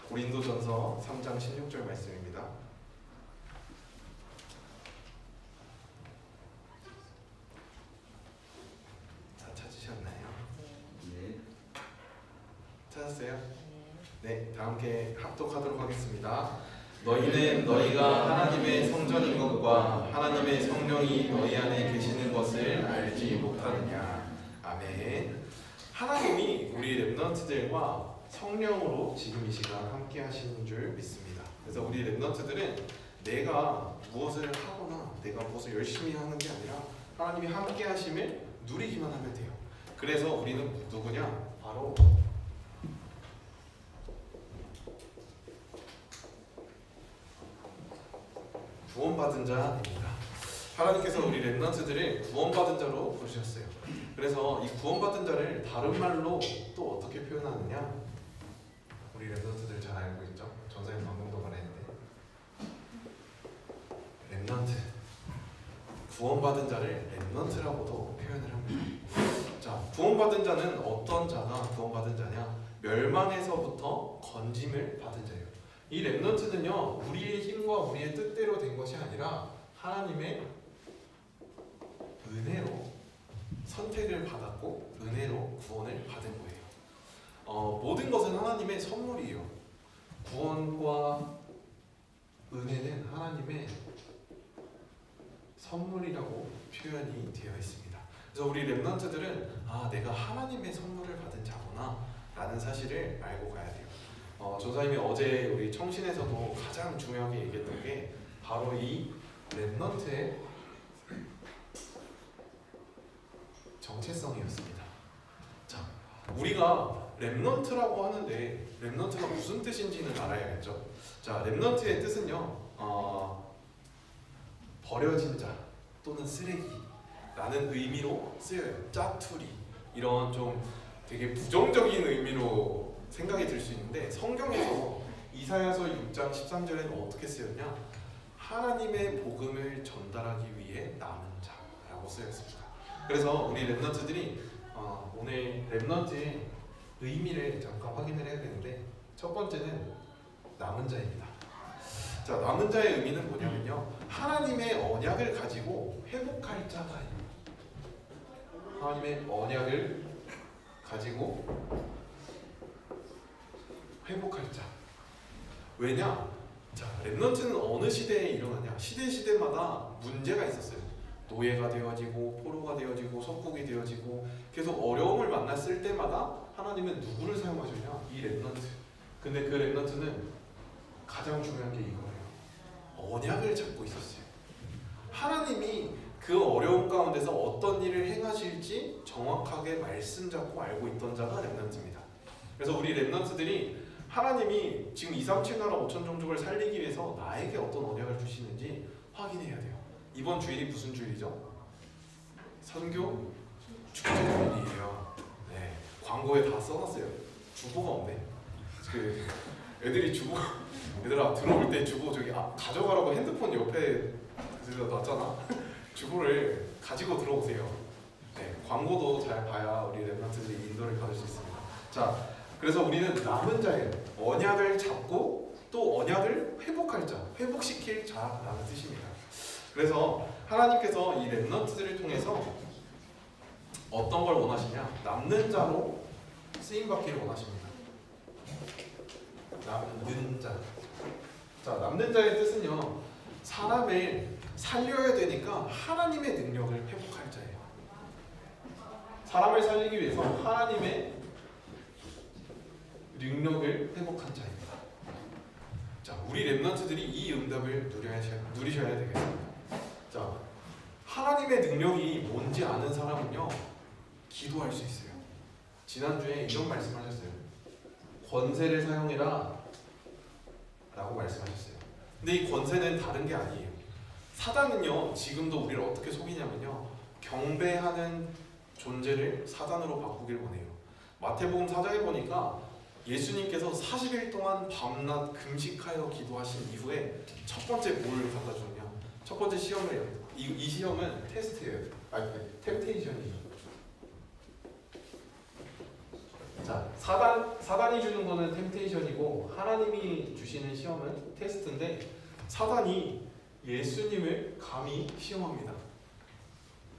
고린도전서 3장 16절 말씀입니다. 다 찾으셨나요? 네. 찾았어요? 네, 다 함께 합독하도록 하겠습니다. 너희는 너희가 하나님의 성전인 것과 하나님의 성령이 너희 안에 계시는 것을 알지 못하느냐. 아멘. 하나님이 우리 렘넌트들과 성령으로 지금 이 시간 함께 하시는 줄 믿습니다. 그래서 우리 렘넌트들은 내가 무엇을 하거나 내가 무엇을 열심히 하는 게 아니라 하나님이 함께 하심을 누리기만 하면 돼요. 그래서 우리는 누구냐? 바로 구원받은 자입니다. 하나님께서 우리 렘넌트들을 구원받은 자로 부르셨어요. 그래서 이 구원받은 자를 다른 말로 또 어떻게 표현하느냐? 우리 렘넌트들 잘 알고 있죠? 전사님 방금도 말했는데 렘넌트, 구원받은 자를 렘넌트라고도 표현을 합니다. 자, 구원받은 자는 어떤 자가 구원받은 자냐? 멸망에서부터 건짐을 받은 자예요. 이 렘넌트는요, 우리의 힘과 우리의 뜻대로 된 것이 아니라 하나님의 은혜로 선택을 받았고 은혜로 구원을 받은 거예요. 모든 것은 하나님의 선물이에요. 구원과 은혜는 하나님의 선물이라고 표현이 되어 있습니다. 그래서 우리 렘넌트들은 내가 하나님의 선물을 받은 자구나 라는 사실을 알고 가야 돼요. 전사님이 어제 우리 청신에서도 가장 중요하게 얘기했던 게 바로 이 렘넌트의 정체성이었습니다. 자, 우리가 렘넌트라고 하는데 렘넌트가 무슨 뜻인지는 알아야겠죠. 자, 렘넌트의 뜻은요, 버려진 자 또는 쓰레기라는 의미로 쓰여요. 짜투리, 이런 좀 되게 부정적인 의미로 생각이 들 수 있는데 성경에서 이사야서 6장 13절에는 어떻게 쓰였냐? 하나님의 복음을 전달하기 위해 남은 자라고 쓰였습니다. 그래서 우리 렘넌트들이 오늘 렘넌트의 의미를 잠깐 확인을 해야 되는데 첫 번째는 남은 자입니다. 자, 남은 자의 의미는 뭐냐면요, 하나님의 언약을 가지고 회복할 자가예요. 하나님의 언약을 가지고 회복할 자. 왜냐? 자, 렘넌트는 어느 시대에 일어나냐? 시대마다 문제가 있었어요. 노예가 되어지고 포로가 되어지고 석국이 되어지고 계속 어려움을 만났을 때마다 하나님은 누구를 사용하셨냐? 이 렘넌트. 근데 그 렘넌트는 가장 중요한 게 이거예요. 언약을 잡고 있었어요. 하나님이 그 어려움 가운데서 어떤 일을 행하실지 정확하게 말씀 잡고 알고 있던 자가 렘넌트입니다. 그래서 우리 렘넌트들이 하나님이 지금 2, 3, 7 나라 5천 종족을 살리기 위해서 나에게 어떤 언약을 주시는지 확인해야 돼요. 이번 주일이 무슨 주일이죠? 선교 축제 주일이에요. 네, 광고에 다 써놨어요. 주보가 없네. 애들이 주보, 얘들아 들어올 때 주보 저기 가져가라고 핸드폰 옆에 놨잖아. 주보를 가지고 들어오세요. 네, 광고도 잘 봐야 우리 렘넌트들이 인도를 받을 수 있습니다. 자, 그래서 우리는 남은 자예요. 언약을 잡고 또 언약을 회복할 자, 회복시킬 자라는 뜻입니다. 그래서 하나님께서 이 렘넌트들을 통해서 어떤 걸 원하시냐? 남는 자로 쓰임받기를 원하십니다. 남는 자. 자, 남는 자의 뜻은요, 사람을 살려야 되니까 하나님의 능력을 회복할 자예요. 사람을 살리기 위해서 하나님의 능력을 회복한 자입니다. 자, 우리 렘넌트들이 이 응답을 누리셔야 되겠습니다. 자, 하나님의 능력이 뭔지 아는 사람은요, 기도할 수 있어요. 지난주에 이런 말씀하셨어요. 권세를 사용해라 라고 말씀하셨어요. 근데 이 권세는 다른 게 아니에요. 사단은요, 지금도 우리를 어떻게 속이냐면요, 경배하는 존재를 사단으로 바꾸길 원해요. 마태복음 4장에 보니까 예수님께서 40일 동안 밤낮 금식하여 기도하신 이후에 첫 번째 뭘 갖다 주느냐? 첫 번째 시험을, 이 시험은 테스트예요. 템테이션이죠. 자, 사단이 주는 거는 템테이션이고 하나님이 주시는 시험은 테스트인데 사단이 예수님을 감히 시험합니다.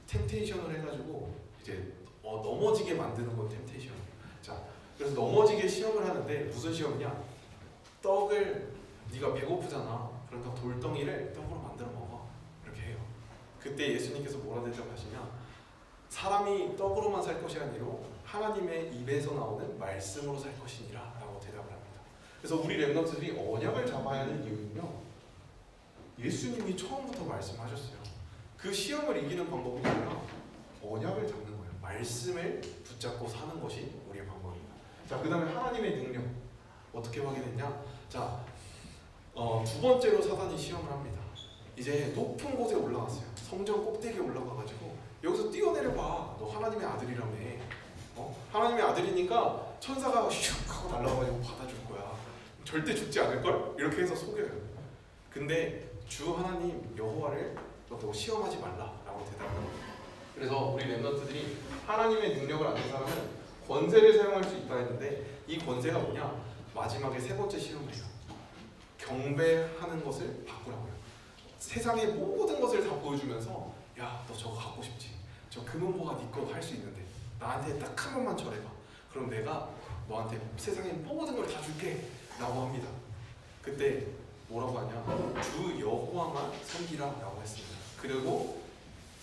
템테이션을 해가지고 이제 넘어지게 만드는 건 템테이션. 자, 그래서 넘어지게 시험을 하는데 무슨 시험이냐? 떡을 네가 배고프잖아. 그러니까 돌덩이를 떡으로 만들어 먹어. 이렇게 해요. 그때 예수님께서 뭐라 대답하시냐? 사람이 떡으로만 살 것이 아니라 하나님의 입에서 나오는 말씀으로 살 것이니라 라고 대답을 합니다. 그래서 우리 렘넌트들이 언약을 잡아야 하는 이유는요, 예수님이 처음부터 말씀하셨어요. 그 시험을 이기는 방법이 뭐냐? 언약을 잡는 거예요. 말씀을 붙잡고 사는 것이 우리의 방법입니다. 자, 그 다음에 하나님의 능력 어떻게 확인했냐? 자, 두 번째로 사단이 시험을 합니다. 이제 높은 곳에 올라갔어요. 성전 꼭대기에 올라가가지고 여기서 뛰어내려봐. 너 하나님의 아들이라며. 하나님의 아들이니까 천사가 슉 하고 날아가가지고 받아줄 거야. 절대 죽지 않을걸? 이렇게 해서 속여요. 근데 주 하나님 여호와를 너 시험하지 말라라고 대답해요. 그래서 우리 렘넌트들이 하나님의 능력을 아는 사람은 권세를 사용할 수 있다 했는데 이 권세가 뭐냐? 마지막에 세 번째 시험이에요. 경배하는 것을 바꾸라고요. 세상의 모든 것을 다 보여주면서 야, 너 저거 갖고 싶지? 저 금은보가 네 거 할 수 있는데 나한테 딱 한 번만 절해봐. 그럼 내가 너한테 세상의 모든 걸 다 줄게 라고 합니다. 그때 뭐라고 하냐? 주 여호와만 섬기라 라고 했습니다. 그리고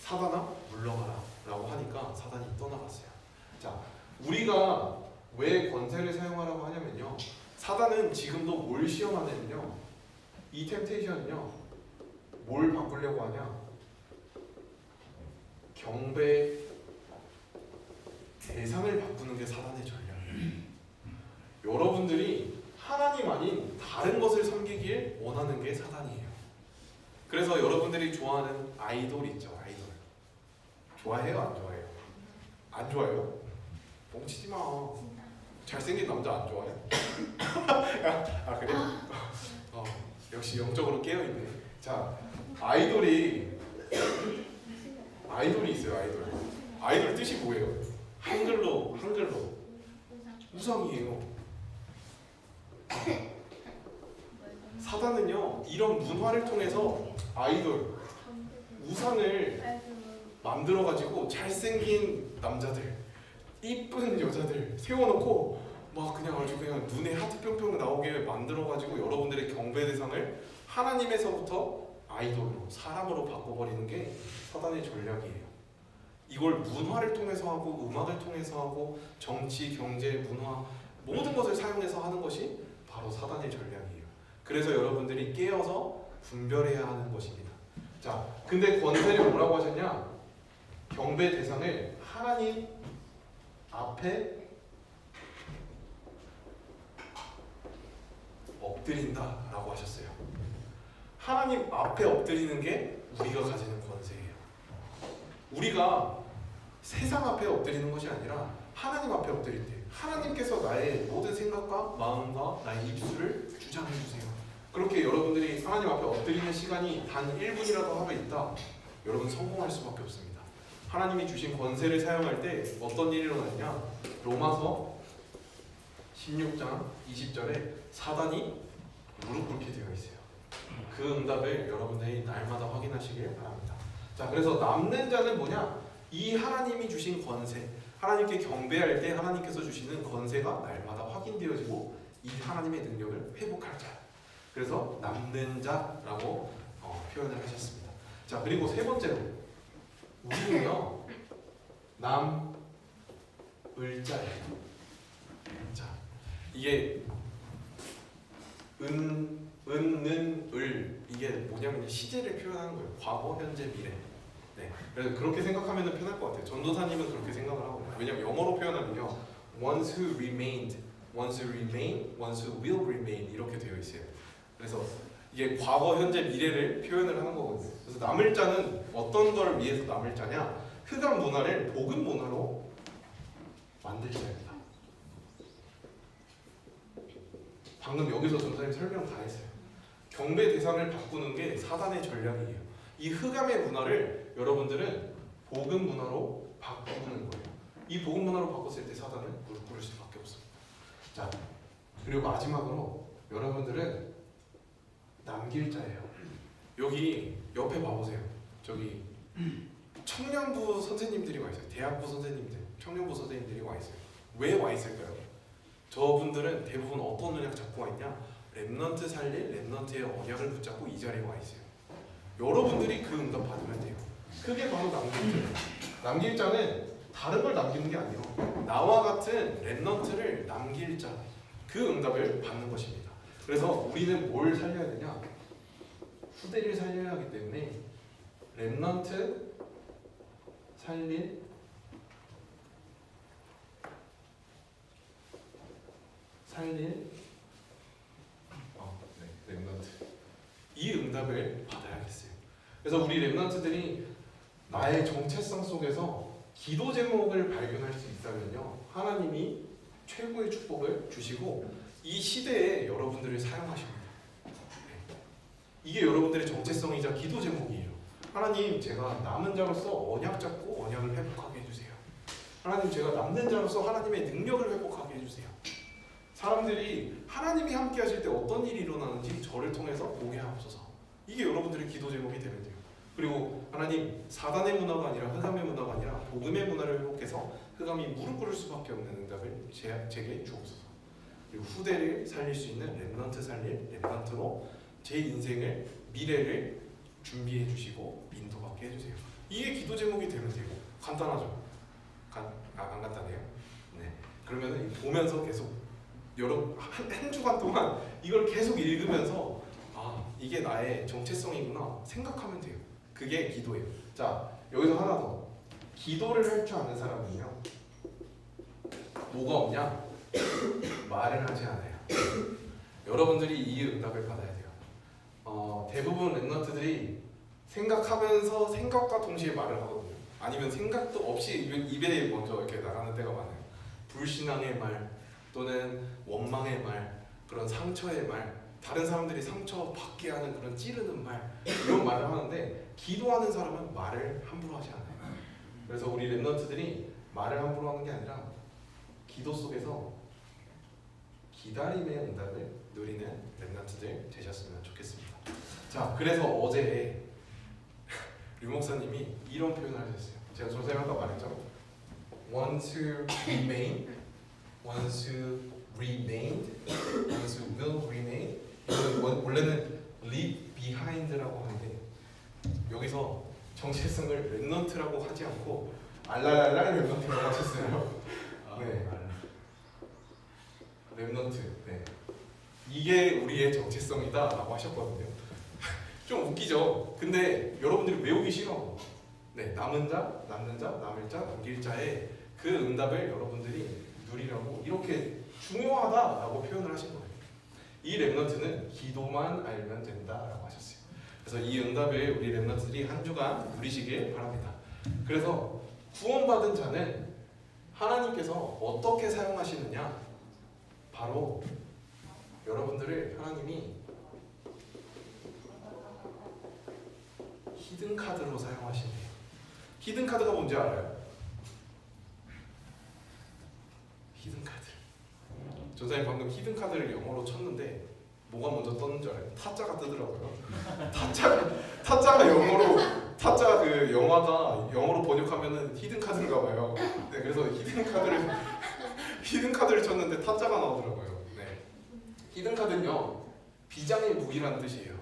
사단아 물러가라 라고 하니까 사단이 떠나갔어요. 자, 우리가 왜 권세를 사용하라고 하냐면요, 사단은 지금도 뭘 시험하냐면요, 이 템테이션은요 뭘 바꾸려고 하냐? 경배 대상을 바꾸는 게 사단의 전략이에요. 여러분들이 하나님 아닌 다른 것을 섬기길 원하는 게 사단이에요. 그래서 여러분들이 좋아하는 아이돌 있죠. 아이돌 좋아해요? 안 좋아해요? 안 좋아해요? 뻥치지 마. 잘생긴 남자 안 좋아해? 아 그래? 역시 영적으로 깨어있네. 자, 아이돌이 있어요. 아이돌 뜻이 뭐예요? 한글로 우상이에요. 사단은요 이런 문화를 통해서 아이돌 우상을 만들어가지고 잘생긴 남자들, 이쁜 여자들 세워놓고 막 그냥 아주 그냥 눈에 하트 뿅뿅 나오게 만들어가지고 여러분들의 경배 대상을 하나님에서부터 아이돌로, 사람으로 바꿔버리는 게 사단의 전략이에요. 이걸 문화를 통해서 하고 음악을 통해서 하고 정치, 경제, 문화 모든 것을 사용해서 하는 것이 바로 사단의 전략이에요. 그래서 여러분들이 깨어서 분별해야 하는 것입니다. 자, 근데 권세를 뭐라고 하셨냐? 경배 대상을 하나님 앞에 엎드린다 라고 하셨어요. 하나님 앞에 엎드리는 게 우리가 가지는 권세예요. 우리가 세상 앞에 엎드리는 것이 아니라 하나님 앞에 엎드릴 때 하나님께서 나의 모든 생각과 마음과 나의 입술을 주장해 주세요. 그렇게 여러분들이 하나님 앞에 엎드리는 시간이 단 1분이라도 하고 있다, 여러분 성공할 수밖에 없습니다. 하나님이 주신 권세를 사용할 때 어떤 일이 일어나냐? 로마서 16장 20절에 사단이 무릎 꿇게 되어 있어요. 그 응답을 여러분들이 날마다 확인하시길 바랍니다. 자, 그래서 남는 자는 뭐냐? 이 하나님이 주신 권세, 하나님께 경배할 때 하나님께서 주시는 권세가 날마다 확인되어지고 이 하나님의 능력을 회복할 자, 그래서 남는 자라고 표현을 하셨습니다. 자, 그리고 세 번째로 우리는요 남을 자예요. 자, 이게 은, 는, 을, 이게 뭐냐면 시제를 표현하는 거예요. 과거, 현재, 미래. 네, 그래서 그렇게 생각하면 편할 것 같아요. 전도사님은 그렇게 생각을 하고, 왜냐면 영어로 표현하면요 ones who remained, ones who remain, ones who will remain 이렇게 되어 있어요. 그래서 이게 과거, 현재, 미래를 표현을 하는 거거든요. 그래서 남을 자는 어떤 걸 위해서 남을 자냐? 흑암 문화를 복음 문화로 만들 자입니다. 방금 여기서 전사님 설명 다 했어요. 경배 대상을 바꾸는 게 사단의 전략이에요. 이 흑암의 문화를 여러분들은 복음 문화로 바꾸는 거예요. 이 복음 문화로 바꿨을 때 사단은 무릎 꿇을 수밖에 없습니다. 자, 그리고 마지막으로 여러분들은 남길 자예요. 여기 옆에 봐보세요. 저기 청년부 선생님들이 와 있어요. 대학부 선생님들, 청년부 선생님들이 와 있어요. 왜 와 있을까요? 저분들은 대부분 어떤 언약 잡고 와 있냐? 렘넌트 살릴 렘넌트의 언약을 붙잡고 이 자리에 와 있어요. 여러분들이 그 응답 받으면 돼요. 그게 바로 남길 자예요. 남길 자는 다른 걸 남기는 게 아니에요. 나와 같은 렘넌트를 남길 자, 그 응답을 받는 것입니다. 그래서 우리는 뭘 살려야 되냐? 후대를 살려야 하기 때문에 렘넌트 살릴 렘넌트, 이 응답을 받아야겠어요. 그래서 우리 렘넌트들이 나의 정체성 속에서 기도 제목을 발견할 수 있다면요, 하나님이 최고의 축복을 주시고 이 시대에 여러분들을 사용하십니다. 이게 여러분들의 정체성이자 기도 제목이에요. 하나님, 제가 남은 자로서 언약 잡고 언약을 회복하게 해주세요. 하나님, 제가 남는 자로서 하나님의 능력을 회복하게 해주세요. 사람들이 하나님이 함께 하실 때 어떤 일이 일어나는지 저를 통해서 보게 하옵소서. 이게 여러분들의 기도 제목이 되면 돼요. 그리고 하나님, 사단의 문화가 아니라 흑암의 문화가 아니라 복음의 문화를 회복해서 흑암이 무릎 꿇을 수밖에 없는 응답을 제게 주옵소서. 그리고 후대를 살릴 수 있는 렘넌트 살릴 렘넌트로 제 인생을, 미래를 준비해 주시고 인도받게 해주세요. 이게 기도 제목이 되면 되고 간단하죠? 안 간단해요? 네. 그러면은 보면서 계속 한 주간 동안 이걸 계속 읽으면서 아, 이게 나의 정체성이구나 생각하면 돼요. 그게 기도예요. 자, 여기서 하나 더. 기도를 할 줄 아는 사람은요, 뭐가 없냐? 말을 하지 않아요. 여러분들이 이 응답을 받아야 돼요. 대부분 렘넌트들이 생각하면서 생각과 동시에 말을 하거든요. 아니면 생각도 없이 입에 먼저 이렇게 나가는 때가 많아요. 불신앙의 말 또는 원망의 말, 그런 상처의 말, 다른 사람들이 상처 받게 하는 그런 찌르는 말, 이런 말을 하는데 기도하는 사람은 말을 함부로 하지 않아요. 그래서 우리 렘넌트들이 말을 함부로 하는 게 아니라 기도 속에서 기다림의 응답을 누리는 렘넌트들 되셨으면 좋겠습니다. 자, 그래서 어제 류 목사님이 이런 표현을 하셨어요. 제가 선생님 아까 말했죠. Want to remain, want to remain, want to will remain. 이거는 원래는 leave behind라고 하는데 여기서 정체성을 렘넌트라고 하지 않고 알랄랄라 렘넌트라고 하셨어요. 네. 렘넌트. 네. 이게 우리의 정체성이다라고 하셨거든요. 좀 웃기죠. 근데 여러분들이 외우기 싫어. 네, 남은 자, 남는 자, 남을 자, 남길 자의 그 응답을 여러분들이 누리려고 이렇게 중요하다라고 표현을 하신 거예요. 이 렘넌트는 기도만 알면 된다라고 하셨어요. 그래서 이 응답을 우리 렘넌트들이 한 주간 누리시길 바랍니다. 그래서 구원받은 자는 하나님께서 어떻게 사용하시느냐? 바로 여러분들을 하나님이 히든 카드로 사용하시네요. 히든 카드가 뭔지 알아요? 히든 카드. 전사님 방금 히든 카드를 영어로 쳤는데 뭐가 먼저 떴는 줄 알아요? 타짜가 뜨더라고요. 타짜가 영어로 타짜 그 영화가 영어로 번역하면은 히든 카드인가 봐요. 네, 그래서 히든 카드를 쳤는데 타짜가 나오더라고요. 네. 히든 카드는요, 비장의 무기라는 뜻이에요.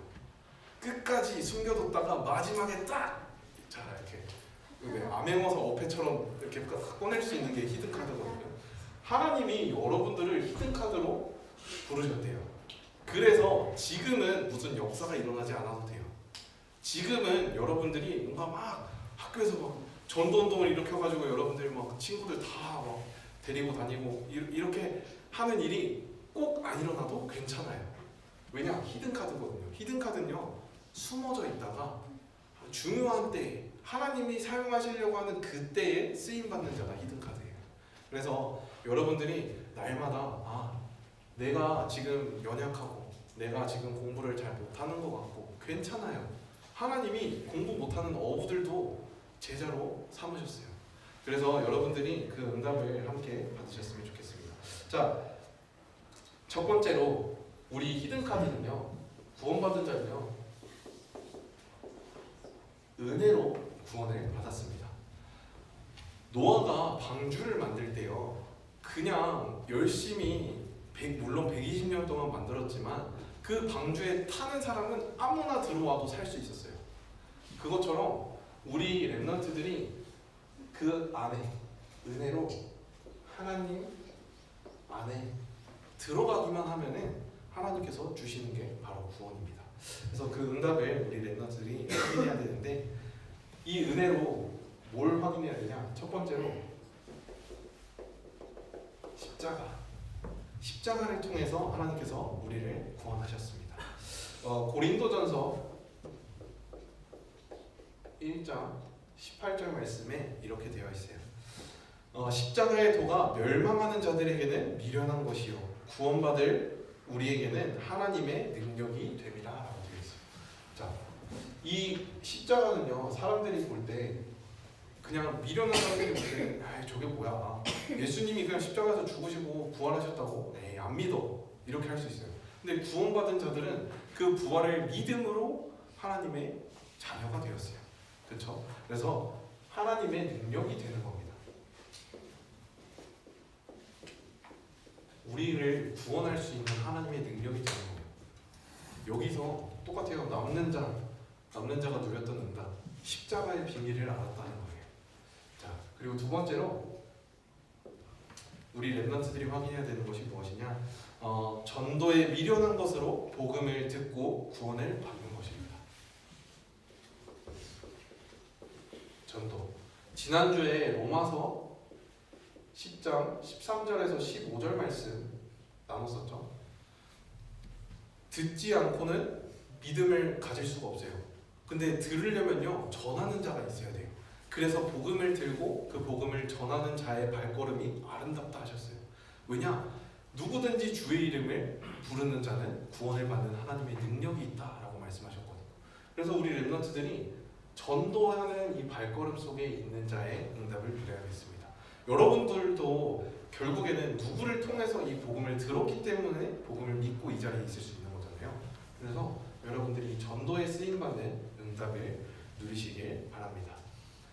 끝까지 숨겨뒀다가 마지막에 딱! 자, 이렇게 암행어사 어패처럼 이렇게 꺼낼 수 있는 게 히든 카드거든요. 하나님이 여러분들을 히든 카드로 부르셨대요. 그래서 지금은 무슨 역사가 일어나지 않아도 돼요. 지금은 여러분들이 뭔가 막 학교에서 막 전도운동을 일으켜가지고 여러분들 막 친구들 다 막 데리고 다니고 이렇게 하는 일이 꼭 안 일어나도 괜찮아요. 왜냐? 히든 카드거든요. 히든 카드는요, 숨어져 있다가 중요한 때에 하나님이 사용하시려고 하는 그때에 쓰임받는 자가 히든 카드예요. 그래서 여러분들이 날마다 아, 내가 지금 연약하고 내가 지금 공부를 잘 못하는 것 같고 괜찮아요. 하나님이 공부 못하는 어부들도 제자로 삼으셨어요. 그래서 여러분들이 그 응답을 함께 받으셨으면 좋겠습니다. 자, 첫 번째로 우리 히든 카드는요, 구원받은 자는요, 은혜로 구원을 받았습니다. 노아가 방주를 만들 때요, 그냥 열심히 물론 120년 동안 만들었지만 그 방주에 타는 사람은 아무나 들어와도 살 수 있었어요. 그것처럼 우리 렘넌트들이 그 안에 은혜로 하나님 안에 들어가기만 하면은 하나님께서 주시는 게 바로 구원입니다. 그래서 그 응답을 우리 렘넌트들이 확인해야 되는데, 이 은혜로 뭘 확인해야 되냐? 첫 번째로 십자가를 통해서 하나님께서 우리를 구원하셨습니다. 고린도전서 1장 18절 말씀에 이렇게 되어 있어요. 십자가의 도가 멸망하는 자들에게는 미련한 것이요 구원받을 우리에게는 하나님의 능력이 됨이라 라고 되어 있어요. 자, 이 십자가는요, 사람들이 볼 때 그냥 미련한 사람들이 볼 때 아, 저게 뭐야, 예수님이 그냥 십자가에서 죽으시고 부활하셨다고 에이, 안 믿어, 이렇게 할 수 있어요. 근데 구원받은 자들은 그 부활을 믿음으로 하나님의 자녀가 되었어요. 그렇죠? 그래서 하나님의 능력이 되는 겁니다. 우리를 구원할 수 있는 하나님의 능력이 되는 거예요. 여기서 똑같아요. 남는 자가 누렸던 응답, 십자가의 비밀을 알았다는 거예요. 자, 그리고 두 번째로 우리 렘넌트들이 확인해야 되는 것이 무엇이냐? 전도에 미련한 것으로 복음을 듣고 구원을 받는 것입니다. 전도. 지난주에 로마서 10장 13절에서 15절 말씀 나눴었죠. 듣지 않고는 믿음을 가질 수가 없어요. 근데 들으려면요, 전하는 자가 있어야 돼요. 그래서 복음을 들고 그 복음을 전하는 자의 발걸음이 아름답다 하셨어요. 왜냐? 누구든지 주의 이름을 부르는 자는 구원을 받는 하나님의 능력이 있다라고 말씀하셨거든요. 그래서 우리 렘넌트들이 전도하는 이 발걸음 속에 있는 자의 응답을 드려야겠습니다. 여러분들도 결국에는 누구를 통해서 이 복음을 들었기 때문에 복음을 믿고 이 자리에 있을 수 있는 거잖아요. 그래서 여러분들이 전도에 쓰임받는 응답을 누리시길 바랍니다.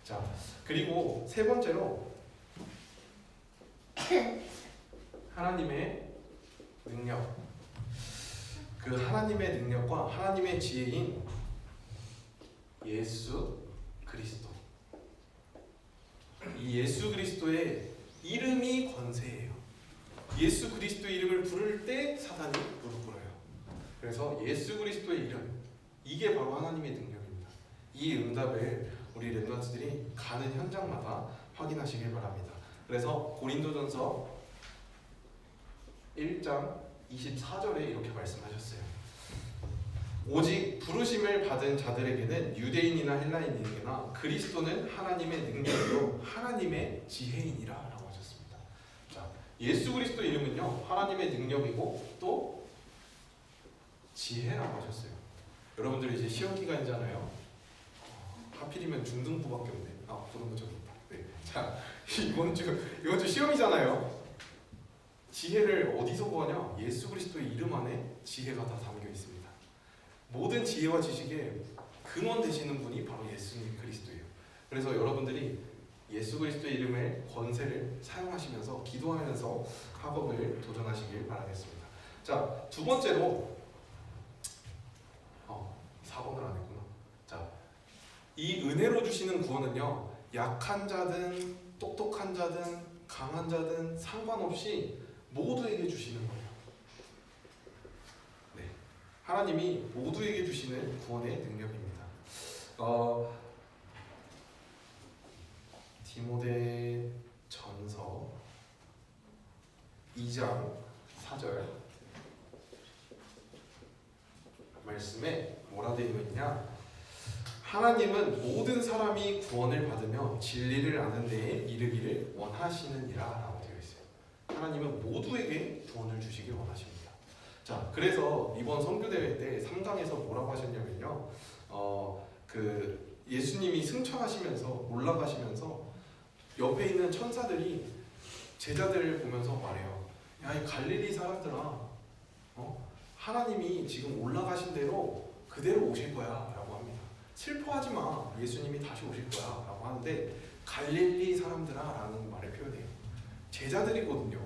자, 그리고 세 번째로 하나님의 능력. 그 하나님의 능력과 하나님의 지혜인 예수 그리스도. 이 예수 그리스도의 이름이 권세예요. 예수 그리스도의 이름을 부를 때 사단이 무릎 꿇어요. 그래서 예수 그리스도의 이름, 이게 바로 하나님의 능력입니다. 이 응답을 우리 렘넌트들이 가는 현장마다 확인하시길 바랍니다. 그래서 고린도전서 1장 24절에 이렇게 말씀하셨어요. 오직 부르심을 받은 자들에게는 유대인이나 헬라인에게나 그리스도는 하나님의 능력이요 하나님의 지혜이니라 라고 하셨습니다. 자, 예수 그리스도 이름은요, 하나님의 능력이고 또 지혜라고 하셨어요. 여러분들 이제 시험 기간이잖아요. 하필이면 중등부밖에 없네. 고등부 좀 있다. 네. 자, 이번 주 시험이잖아요. 지혜를 어디서 구하냐? 예수 그리스도의 이름 안에 지혜가 다 담겨 있습니다. 모든 지혜와 지식의 근원 되시는 분이 바로 예수님 그리스도예요. 그래서 여러분들이 예수 그리스도의 이름의 권세를 사용하시면서 기도하면서 학업을 도전하시길 바라겠습니다. 자, 두 번째로 4번을 안 했구나. 자, 이 은혜로 주시는 구원은요, 약한 자든 똑똑한 자든 강한 자든 상관없이 모두에게 주시는 거예요. 네, 하나님이 모두에게 주시는 구원의 능력입니다. 디모데전서 2장 4절 말씀에 뭐라 되어 있냐? 하나님은 모든 사람이 구원을 받으며 진리를 아는 데에 이르기를 원하시느니라 라고 되어 있어요. 하나님은 모두에게 구원을 주시길 원하십니다. 자, 그래서 이번 선교대회 때 3강에서 뭐라고 하셨냐면요, 그 예수님이 승천하시면서 올라가시면서 옆에 있는 천사들이 제자들을 보면서 말해요. 야, 이 갈릴리 사람들아, 하나님이 지금 올라가신 대로 그대로 오실 거야 라고 합니다. 슬퍼하지 마, 예수님이 다시 오실 거야 라고 하는데 갈릴리 사람들아 라는 말을 표현해요. 제자들이거든요.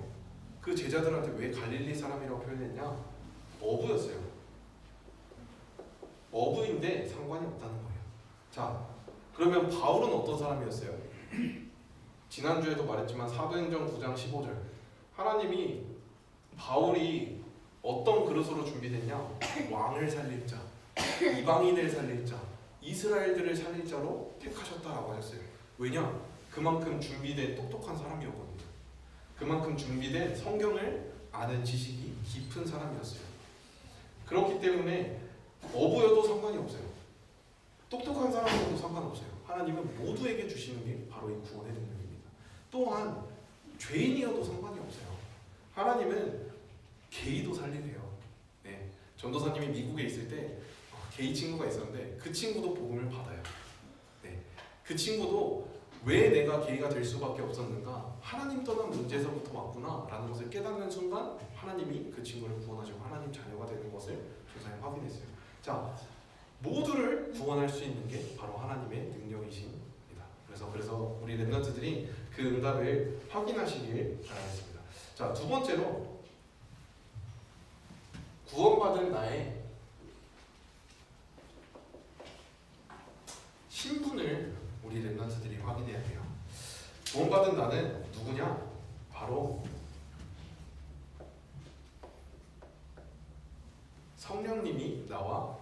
그 제자들한테 왜 갈릴리 사람이라고 표현했냐? 어부였어요. 어부인데 상관이 없다는 거예요. 자, 그러면 바울은 어떤 사람이었어요? 지난주에도 말했지만 사도행전 9장 15절 하나님이 바울이 어떤 그릇으로 준비됐냐? 왕을 살릴 자, 이방인을 살릴 자, 이스라엘들을 살릴 자로 택하셨다라고 하셨어요. 왜냐? 그만큼 준비된 똑똑한 사람이었거든요. 그만큼 준비된 성경을 아는 지식이 깊은 사람이었어요. 그렇기 때문에 어부여도 상관이 없어요. 똑똑한 사람이어도 상관없어요. 하나님은 모두에게 주시는 게 바로 이 구원의 능력입니다. 또한 죄인이어도 상관이 없어요. 하나님은 게이도 살리래요. 네, 전도사님이 미국에 있을 때 게이 친구가 있었는데 그 친구도 복음을 받아요. 네, 그 친구도 왜 내가 게이가 될 수밖에 없었는가? 하나님 떠난 문제에서부터 왔구나 라는 것을 깨닫는 순간 하나님이 그 친구를 구원하시고 하나님 자녀가 되는 것을 조사에 확인했어요. 자, 모두를 구원할 수 있는 게 바로 하나님의 능력이십니다. 그래서 우리 렘넌트들이 그 응답을 확인하시길 바라겠습니다. 자, 두 번째로 구원받은 나의 신분을 우리 렘넌트들이 확인해야 돼요. 구원받은 나는 누구냐? 바로 성령님이 나와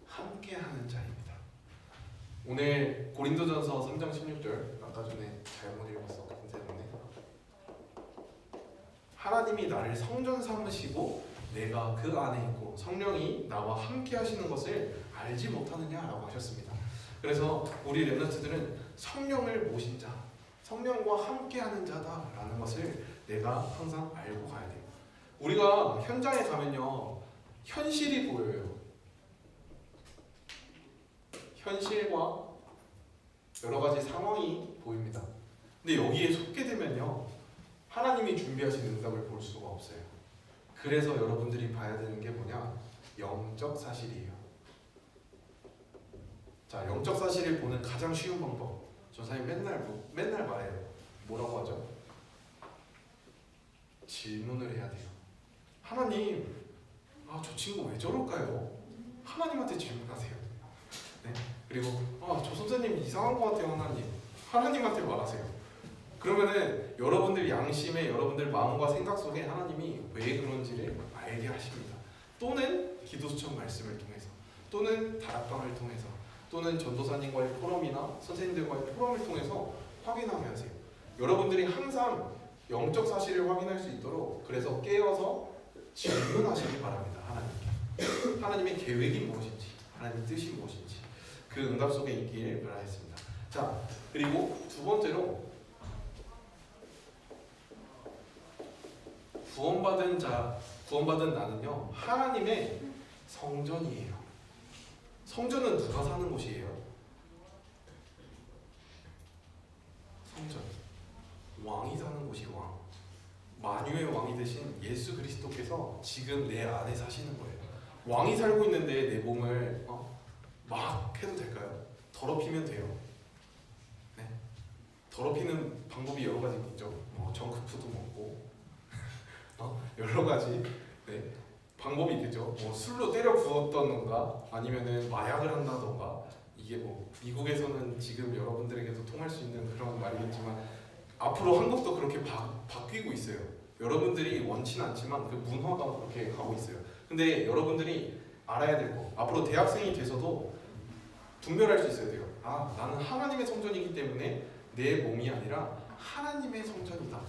함께하는 자입니다. 오늘 고린도전서 3장 16절 아까 전에 잘못 읽었었기 때문에 하나님이 나를 성전 삼으시고 내가 그 안에 있고 성령이 나와 함께 하시는 것을 알지 못하느냐라고 하셨습니다. 그래서 우리 렘넌트들은 성령을 모신 자, 성령과 함께하는 자다라는 것을 내가 항상 알고 가야 돼요. 우리가 현장에 가면요 현실이 보여요. 현실과 여러 가지 상황이 보입니다. 근데 여기에 속게 되면요 하나님이 준비하신 응답을 볼 수가 없어요. 그래서 여러분들이 봐야 되는 게 뭐냐? 영적 사실이에요. 자, 영적 사실을 보는 가장 쉬운 방법. 전사님 맨날 말해요. 뭐라고 하죠? 질문을 해야 돼요. 하나님, 저 친구 왜 저럴까요? 하나님한테 질문하세요. 네? 그리고 저 선생님 이상한 것 같아요. 하나님한테 말하세요. 그러면은 여러분들 양심에 여러분들 마음과 생각 속에 하나님이 왜 그런지를 알게 하십니다. 또는 기도수첩 말씀을 통해서, 또는 다락방을 통해서, 또는 전도사님과의 포럼이나 선생님들과의 포럼을 통해서 확인하게 하세요. 여러분들이 항상 영적 사실을 확인할 수 있도록 그래서 깨어서 질문하시기 바랍니다. 하나님께. 하나님의 계획이 무엇인지, 하나님의 뜻이 무엇인지 그 응답 속에 있길 바라겠습니다. 자, 그리고 두 번째로 구원받은 나는요 하나님의 성전이에요. 성전은 누가 사는 곳이에요? 성전. 왕이 사는 곳이 왕. 만유의 왕이 되신 예수 그리스도께서 지금 내 안에 사시는 거예요. 왕이 살고 있는데 내 몸을 막 해도 될까요? 더럽히면 돼요. 네? 더럽히는 방법이 여러 가지 있죠. 정크푸드 먹고 여러 가지 방법이 있겠죠. 술로 때려 부었던가 아니면은 마약을 한다던가 이게 미국에서는 지금 여러분들에게도 통할 수 있는 그런 말이겠지만 앞으로 한국도 그렇게 바뀌고 있어요. 여러분들이 원치는 않지만 그 문화가 그렇게 가고 있어요. 근데 여러분들이 알아야 될 거, 앞으로 대학생이 돼서도 분별할 수 있어야 돼요. 나는 하나님의 성전이기 때문에 내 몸이 아니라 하나님의 성전이다.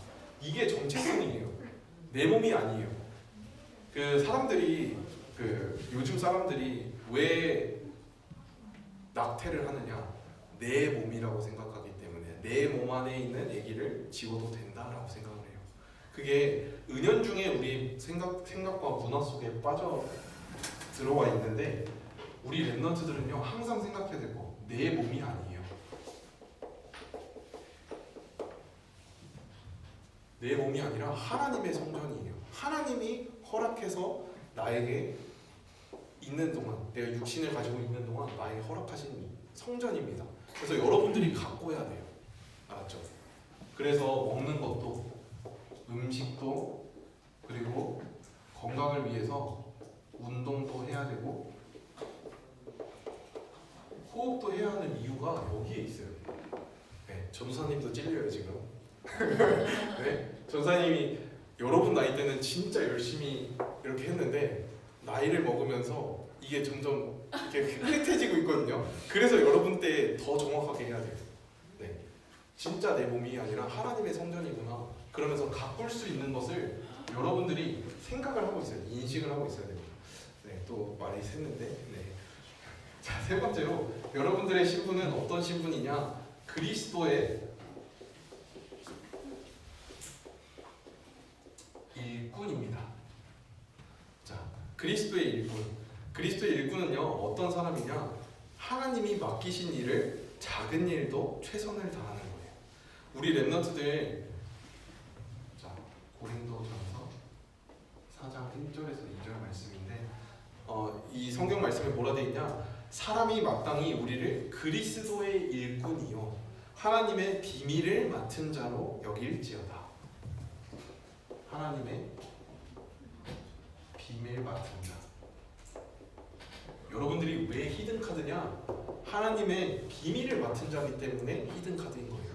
이게 정체성이에요. 내 몸이 아니에요. 요즘 사람들이 왜 낙태를 하느냐? 내 몸이라고 생각하기 때문에 내 몸 안에 있는 아기를 지워도 된다라고 생각을 해요. 그게 은연중에 우리 생각과 문화 속에 빠져 들어와 있는데 우리 렘넌트들은요 항상 생각해야 될 거, 내 몸이 아니에요. 내 몸이 아니라 하나님의 성전이에요. 하나님이 허락해서 나에게 있는 동안, 내가 육신을 가지고 있는 동안 나에게 허락하신 성전입니다. 그래서 여러분들이 갖고 해야 돼요. 알았죠? 그래서 먹는 것도, 음식도, 그리고 건강을 위해서 운동도 해야 되고 호흡도 해야 하는 이유가 여기에 있어요. 네, 전도사님도 찔려요 지금. 네, 전도사님이 여러분 나이 때는 진짜 열심히 이렇게 했는데 나이를 먹으면서 이게 점점 이렇게 흐릿해지고 있거든요. 그래서 여러분 때 더 정확하게 해야 돼요. 네, 진짜 내 몸이 아니라 하나님의 성전이구나. 그러면서 가꿀 수 있는 것을 여러분들이 생각을 하고 있어요. 인식을 하고 있어야 됩니다. 네, 또 말이 샜는데. 네. 자, 세 번째로 여러분들의 신분은 어떤 신분이냐? 그리스도의 일꾼입니다. 자, 그리스도의 일꾼. 그리스도의 일꾼은요, 어떤 사람이냐? 하나님이 맡기신 일을 작은 일도 최선을 다하는 거예요. 우리 렘넌트들, 자, 고린도전서 4장 1절에서 2절 말씀인데, 이 성경 말씀에 뭐라 되어 있냐? 사람이 마땅히 우리를 그리스도의 일꾼이요 하나님의 비밀을 맡은 자로 여길지어다. 하나님의 비밀 맡은 자. 여러분들이 왜 히든카드냐? 하나님의 비밀을 맡은 자이기 때문에 히든카드인 거예요.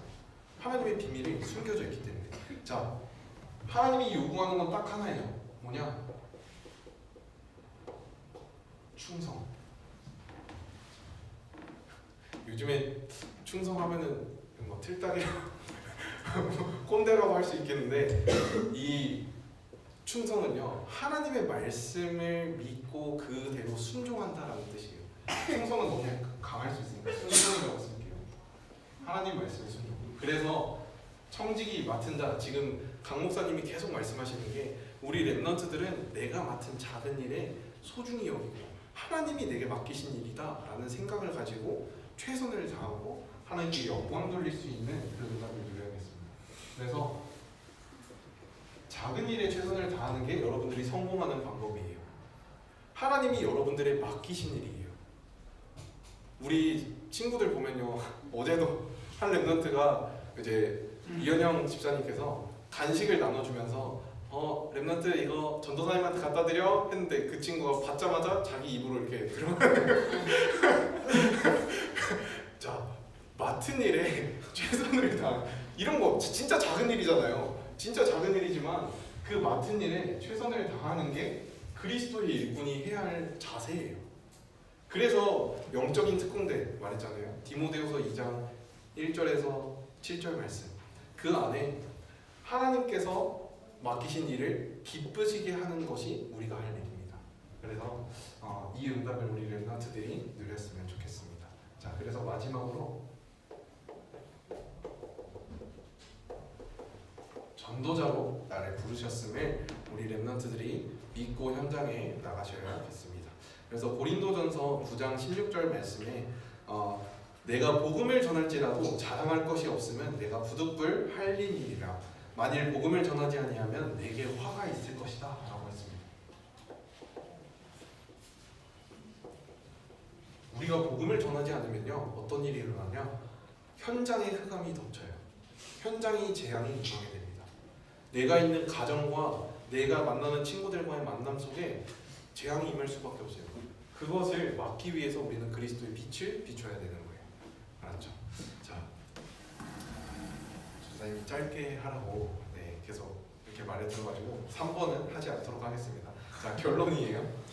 하나님의 비밀이 숨겨져 있기 때문에. 자, 하나님이 요구하는 건 딱 하나예요. 뭐냐? 충성. 요즘에 충성하면은 뭐 틀딱이라고 꼰대라고 할 수 있겠는데, 이 충성은요 하나님의 말씀을 믿고 그대로 순종한다라는 뜻이에요. 충성은 너무 강할 수 있으니까 순종이라고 쓸게요. 하나님 말씀에 순종. 그래서 청지기 맡은 자, 지금 강 목사님이 계속 말씀하시는 게 우리 렘넌트들은 내가 맡은 작은 일에 소중히 여기고 하나님이 내게 맡기신 일이다 라는 생각을 가지고 최선을 다하고 하나님께 영광 돌릴 수 있는 그 응답을 누려야겠습니다. 그래서 작은 일에 최선을 다하는 게 여러분들이 성공하는 방법이에요. 하나님이 여러분들의 맡기신 일이에요. 우리 친구들 보면요, 어제도 한 렘넌트가 이제 이현영 집사님께서 간식을 나눠주면서 렘넌트 이거 전도사님한테 갖다 드려 했는데 그 친구가 받자마자 자기 입으로 이렇게 들어가는 자, 맡은 일에 최선을 다, 이런 거 진짜 작은 일이잖아요. 진짜 작은 일이지만 그 맡은 일에 최선을 다하는 게 그리스도의 일꾼이 해야 할 자세예요. 그래서 영적인 특공대 말했잖아요. 디모데후서 2장 1절에서 7절 말씀. 그 안에 하나님께서 맡기신 일을 기쁘시게 하는 것이 우리가 할 일입니다. 그래서 이 응답을 우리 렘넌트들이 누렸으면 좋겠습니다. 자, 그래서 마지막으로 전도자로 나를 부르셨음을 우리 렘넌트들이 믿고 현장에 나가셔야겠습니다. 그래서 고린도전서 9장 16절 말씀에 내가 복음을 전할지라도 자랑할 것이 없으면 내가 부득불 할린 일이라. 만일 복음을 전하지 아니하면 내게 화가 있을 것이다 라고 했습니다. 우리가 복음을 전하지 않으면요 어떤 일이 일어나냐? 현장에 흑암이 덮쳐요. 현장이 재앙이 임하게 됩니다. 내가 있는 가정과 내가 만나는 친구들과의 만남 속에 재앙이 임할 수밖에 없어요. 그것을 막기 위해서 우리는 그리스도의 빛을 비춰야 되는 거예요. 알았죠? 자, 전사님이 짧게 하라고 계속 이렇게 말해드려가지고 3번은 하지 않도록 하겠습니다. 자, 결론이에요.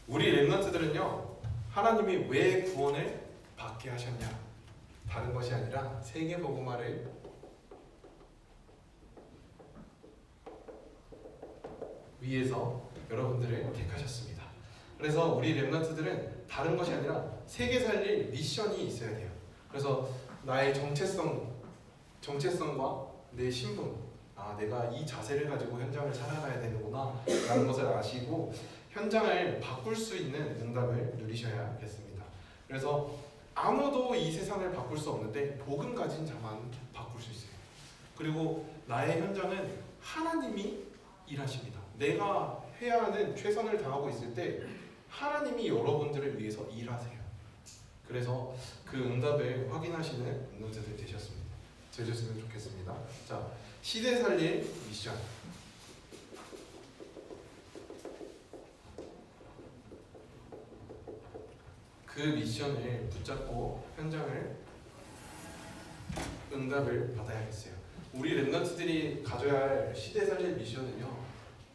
우리 렘넌트들은요 하나님이 왜 구원을 받게 하셨냐? 다른 것이 아니라 세계 복음화를 위해서 여러분들을 택하셨습니다. 그래서 우리 렘넌트들은 다른 것이 아니라 세계 살릴 미션이 있어야 돼요. 그래서 나의 정체성과 내 신분, 내가 이 자세를 가지고 현장을 살아가야 되는구나 라는 것을 아시고 현장을 바꿀 수 있는 응답을 누리셔야겠습니다. 그래서 아무도 이 세상을 바꿀 수 없는데 복음 가진 자만 바꿀 수 있어요. 그리고 나의 현장은 하나님이 일하십니다. 내가 해야 하는 최선을 다하고 있을 때 하나님이 여러분들을 위해서 일하세요. 그래서 그 응답을 확인하시는 랩런트들 되셨으면 좋겠습니다. 자, 시대 살릴 미션. 그 미션을 붙잡고 현장을 응답을 받아야겠어요. 우리 랩런트들이 가져야 할 시대 살릴 미션은요,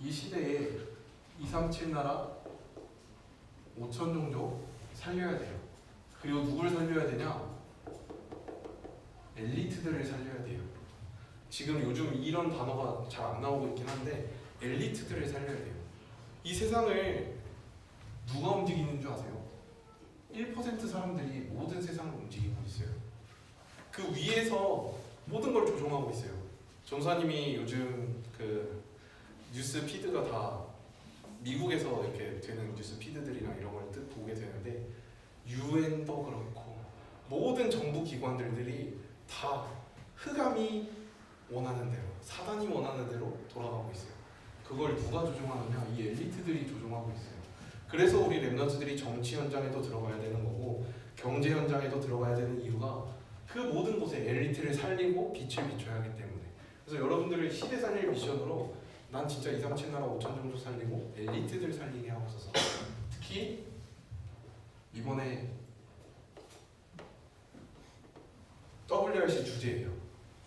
이 시대에 237 나라 5천 종족 살려야 돼요. 그리고 누굴 살려야 되냐? 엘리트들을 살려야 돼요. 지금 요즘 이런 단어가 잘 안 나오고 있긴 한데 엘리트들을 살려야 돼요. 이 세상을 누가 움직이는 줄 아세요? 1% 사람들이 모든 세상을 움직이고 있어요. 그 위에서 모든 걸 조종하고 있어요. 전사님이 요즘 그 뉴스 피드가 다 미국에서 이렇게 되는 뉴스 피드들이랑 이런 걸 보게 되는데 유엔도 그렇고 모든 정부 기관들이 다 흑암이 원하는 대로, 사단이 원하는 대로 돌아가고 있어요. 그걸 누가 조종하느냐? 이 엘리트들이 조종하고 있어요. 그래서 우리 랩런트들이 정치 현장에도 들어가야 되는 거고 경제 현장에도 들어가야 되는 이유가 그 모든 곳에 엘리트를 살리고 빛을 비춰야 하기 때문에. 그래서 여러분들을 시대 살릴 미션으로 난 진짜 237 나라 5천 정도 살리고 엘리트들 살리게 하고 있어서 특히 이번에 WRC 주제예요.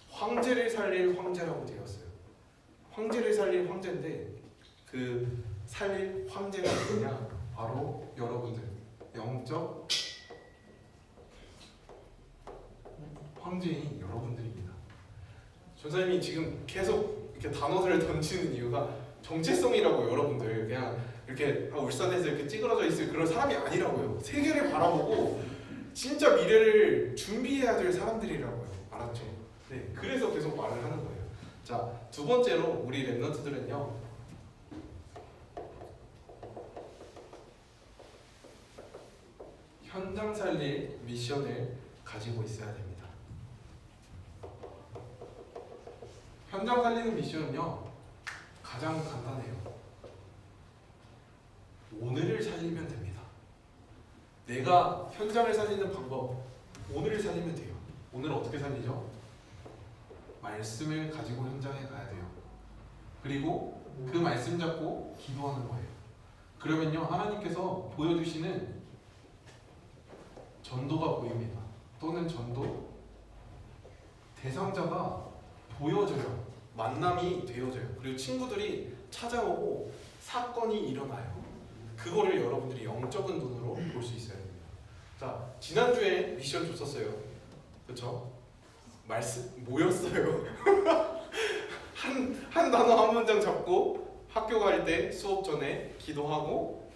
황제를 살릴 황제라고 되었어요. 황제를 살릴 황제인데 그 살릴 황제가 누구냐? 바로 여러분들, 영적 황제인 여러분들입니다. 전사님이 지금 계속 이렇게 단어들을 던지는 이유가 정체성이라고. 여러분들 그냥 이렇게 울산에서 이렇게 찌그러져 있을 그런 사람이 아니라고요. 세계를 바라보고 진짜 미래를 준비해야 될 사람들이라고요. 알았죠? 네, 그래서 계속 말을 하는 거예요. 자, 두 번째로 우리 랩런트들은요, 현장 살릴 미션을 가지고 있어야 됩니다. 현장 살리는 미션은요, 가장 간단해요. 오늘을 살리면 됩니다. 내가 현장을 살리는 방법, 오늘을 살리면 돼요. 오늘 어떻게 살리죠? 말씀을 가지고 현장에 가야 돼요. 그리고 그 말씀 잡고 기도하는 거예요. 그러면요, 하나님께서 보여주시는 전도가 보입니다. 또는 전도 대상자가 보여져요. 만남이 되어져요. 그리고 친구들이 찾아오고 사건이 일어나요. 그거를 여러분들이 영적인 눈으로 볼 수 있어야 됩니다. 자, 지난주에 미션 줬었어요. 그렇죠? 말씀 뭐였어요? 한 단어 한 문장 잡고 학교 갈 때 수업 전에 기도하고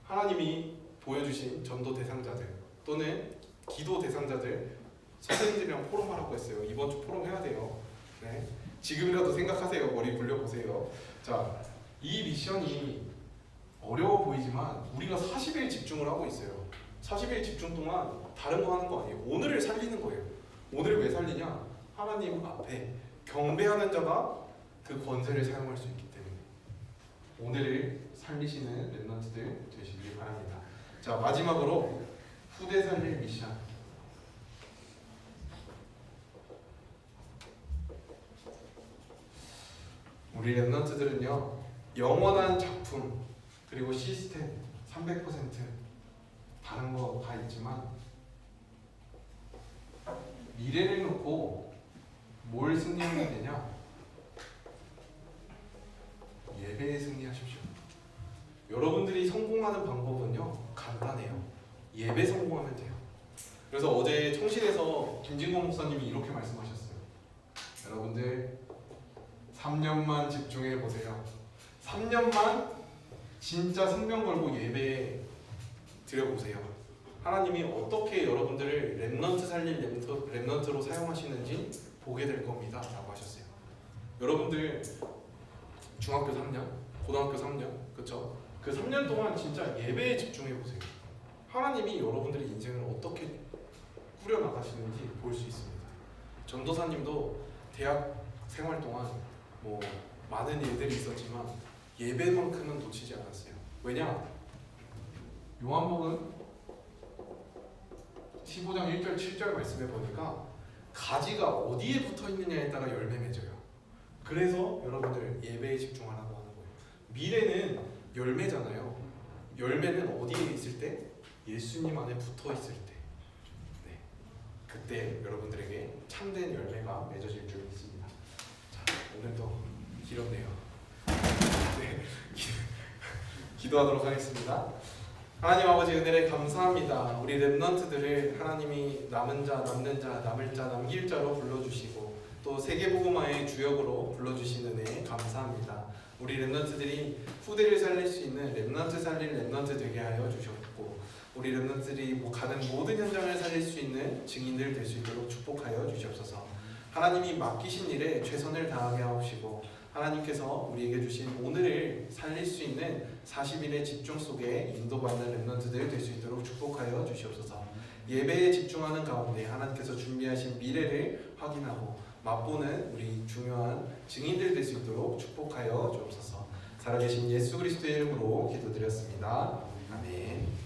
하나님이 보여주신 전도 대상자들 또는 기도 대상자들 선생님들이랑 포럼하라고 했어요. 이번 주 포럼 해야 돼요. 네. 지금이라도 생각하세요. 머리 굴려보세요. 자, 이 미션이 어려워 보이지만 우리가 40일 집중을 하고 있어요. 40일 집중 동안 다른 거 하는 거 아니에요. 오늘을 살리는 거예요. 오늘을 왜 살리냐? 하나님 앞에 경배하는 자가 그 권세를 사용할 수 있기 때문에 오늘을 살리시는 랩런트들 되시길 바랍니다. 자, 마지막으로 후대 살릴 미션. 우리 랩런트들은요, 영원한 작품 그리고 시스템 300% 다른 거 다 있지만 미래를 놓고 뭘 승리하면 되냐? 예배에 승리하십시오. 여러분들이 성공하는 방법은요, 간단해요. 예배 성공하면 돼요. 그래서 어제 청신에서 김진공 목사님이 이렇게 말씀하셨어요. 여러분들 3년만 집중해 보세요. 3년만 진짜 생명 걸고 예배에 드려보세요. 하나님이 어떻게 여러분들을 랩런트 살릴 랩런트로 사용하시는지 보게 될 겁니다 라고 하셨어요. 여러분들 중학교 3년, 고등학교 3년, 그쵸? 그 3년 동안 진짜 예배에 집중해 보세요. 하나님이 여러분들의 인생을 어떻게 꾸려나가시는지 볼 수 있습니다. 전도사님도 대학 생활 동안 뭐 많은 일들이 있었지만 예배만큼은 놓치지 않았어요. 왜냐? 요한복음 15장 1절 7절 말씀에 보니까 가지가 어디에 붙어 있느냐에 따라 열매 맺어요. 그래서 여러분들 예배에 집중하라고 하는 거예요. 미래는 열매잖아요. 열매는 어디에 있을 때? 예수님 안에 붙어 있을 때. 네. 그때 여러분들에게 참된 열매가 맺어질 줄 믿습니다. 자, 오늘도 길었네요. 네. 기도하도록 하겠습니다. 하나님 아버지 은혜를 감사합니다. 우리 렘넌트들을 하나님이 남은 자, 남는 자, 남을 자, 남길 자로 불러주시고 또 세계복음화의 주역으로 불러주신 은혜에 감사합니다. 우리 렘넌트들이 후대를 살릴 수 있는 렘넌트 살릴 렘넌트 되게 하여 주셨고 우리 렘넌트들이 가는 모든 현장을 살릴 수 있는 증인들 될 수 있도록 축복하여 주시옵소서. 하나님이 맡기신 일에 최선을 다하게 하옵시고 하나님께서 우리에게 주신 오늘을 살릴 수 있는 40일의 집중 속에 인도받는 렘넌트들 될 수 있도록 축복하여 주시옵소서. 예배에 집중하는 가운데 하나님께서 준비하신 미래를 확인하고 맛보는 우리 중요한 증인들 될 수 있도록 축복하여 주옵소서. 살아계신 예수 그리스도의 이름으로 기도드렸습니다. 아멘.